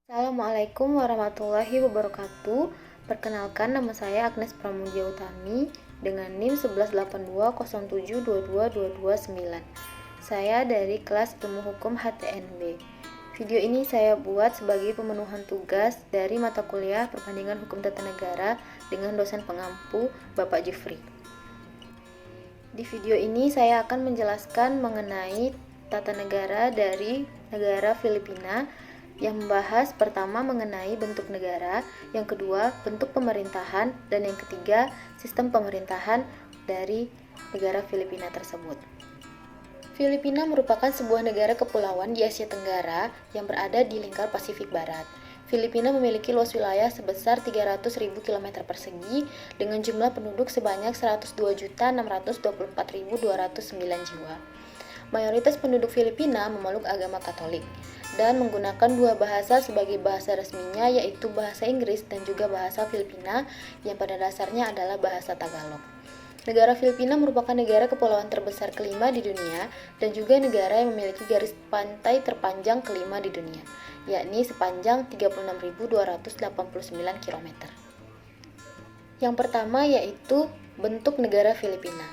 Assalamualaikum warahmatullahi wabarakatuh. Perkenalkan, nama saya Agnes Pramudia Utami dengan NIM 118207222229. Saya dari kelas Ilmu Hukum HTNB. Video ini saya buat sebagai pemenuhan tugas dari mata kuliah Perbandingan Hukum Tata Negara dengan dosen pengampu Bapak Jufri. Di video ini saya akan menjelaskan mengenai tata negara dari negara Filipina, yang membahas pertama mengenai bentuk negara, yang kedua bentuk pemerintahan, dan yang ketiga sistem pemerintahan dari negara Filipina tersebut. Filipina merupakan sebuah negara kepulauan di Asia Tenggara yang berada di lingkar Pasifik Barat. Filipina memiliki luas wilayah sebesar 300.000 km persegi dengan jumlah penduduk sebanyak 102.624.209 jiwa. Mayoritas penduduk Filipina memeluk agama Katolik dan menggunakan dua bahasa sebagai bahasa resminya, yaitu bahasa Inggris dan juga bahasa Filipina yang pada dasarnya adalah bahasa Tagalog. Negara Filipina merupakan negara kepulauan terbesar kelima di dunia dan juga negara yang memiliki garis pantai terpanjang kelima di dunia, yakni sepanjang 36.289 km. Yang pertama yaitu bentuk negara Filipina.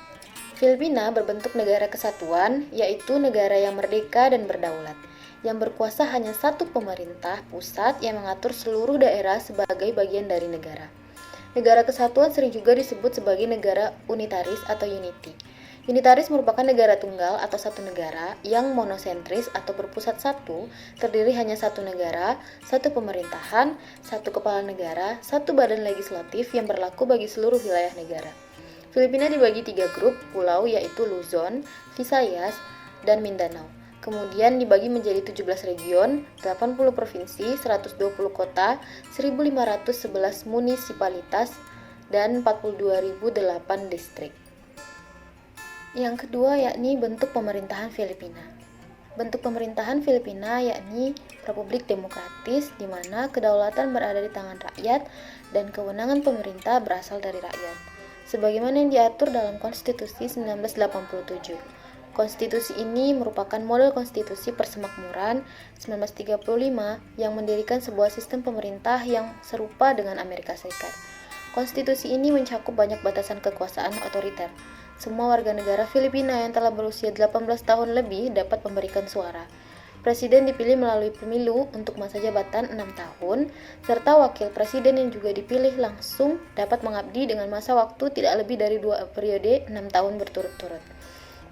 Filipina berbentuk negara kesatuan, yaitu negara yang merdeka dan berdaulat, yang berkuasa hanya satu pemerintah pusat yang mengatur seluruh daerah sebagai bagian dari negara. Negara kesatuan sering juga disebut sebagai negara unitaris atau unity. Unitaris merupakan negara tunggal atau satu negara yang monosentris atau berpusat satu, terdiri hanya satu negara, satu pemerintahan, satu kepala negara, satu badan legislatif yang berlaku bagi seluruh wilayah negara. Filipina dibagi 3 grup pulau, yaitu Luzon, Visayas, dan Mindanao. Kemudian dibagi menjadi 17 region, 80 provinsi, 120 kota, 1.511 munisipalitas, dan 42.008 distrik. Yang kedua yakni bentuk pemerintahan Filipina. Bentuk pemerintahan Filipina yakni Republik Demokratis, di mana kedaulatan berada di tangan rakyat dan kewenangan pemerintah berasal dari rakyat, sebagaimana yang diatur dalam Konstitusi 1987. Konstitusi ini merupakan model konstitusi persemakmuran 1935 yang mendirikan sebuah sistem pemerintah yang serupa dengan Amerika Serikat. Konstitusi ini mencakup banyak batasan kekuasaan otoriter. Semua warga negara Filipina yang telah berusia 18 tahun lebih dapat memberikan suara. Presiden dipilih melalui pemilu untuk masa jabatan 6 tahun, serta wakil presiden yang juga dipilih langsung dapat mengabdi dengan masa waktu tidak lebih dari 2 periode 6 tahun berturut-turut.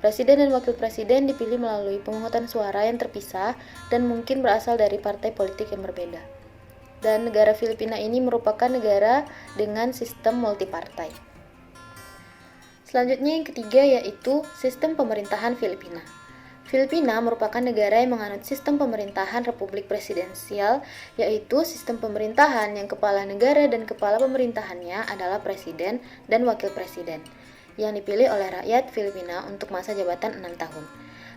Presiden dan wakil presiden dipilih melalui pemungutan suara yang terpisah dan mungkin berasal dari partai politik yang berbeda. Dan negara Filipina ini merupakan negara dengan sistem multipartai. Selanjutnya yang ketiga yaitu sistem pemerintahan Filipina. Filipina merupakan negara yang menganut sistem pemerintahan republik presidensial, yaitu sistem pemerintahan yang kepala negara dan kepala pemerintahannya adalah presiden dan wakil presiden, yang dipilih oleh rakyat Filipina untuk masa jabatan 6 tahun.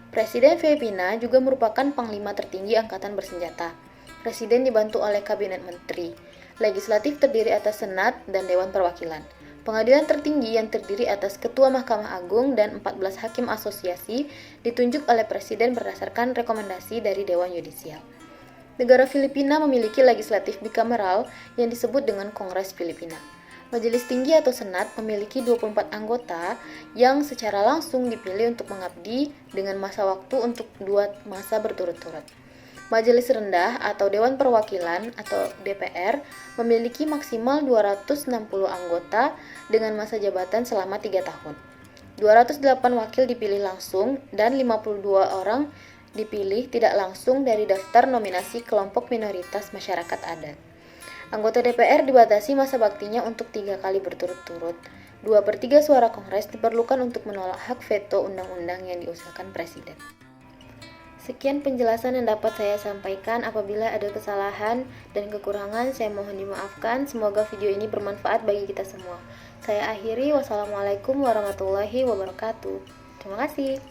Presiden Filipina juga merupakan panglima tertinggi angkatan bersenjata. Presiden dibantu oleh kabinet menteri. Legislatif terdiri atas Senat dan Dewan Perwakilan. Pengadilan tertinggi yang terdiri atas Ketua Mahkamah Agung dan 14 hakim asosiasi ditunjuk oleh Presiden berdasarkan rekomendasi dari Dewan Yudisial. Negara Filipina memiliki legislatif bikameral yang disebut dengan Kongres Filipina. Majelis Tinggi atau Senat memiliki 24 anggota yang secara langsung dipilih untuk mengabdi dengan masa waktu untuk 2 masa berturut-turut. Majelis Rendah atau Dewan Perwakilan atau DPR memiliki maksimal 260 anggota dengan masa jabatan selama 3 tahun. 208 wakil dipilih langsung dan 52 orang dipilih tidak langsung dari daftar nominasi kelompok minoritas masyarakat adat. Anggota DPR dibatasi masa baktinya untuk 3 kali berturut-turut. 2/3 suara Kongres diperlukan untuk menolak hak veto undang-undang yang diusulkan Presiden. Sekian penjelasan yang dapat saya sampaikan. Apabila ada kesalahan dan kekurangan, saya mohon dimaafkan. Semoga video ini bermanfaat bagi kita semua. Saya akhiri. Wassalamualaikum warahmatullahi wabarakatuh. Terima kasih.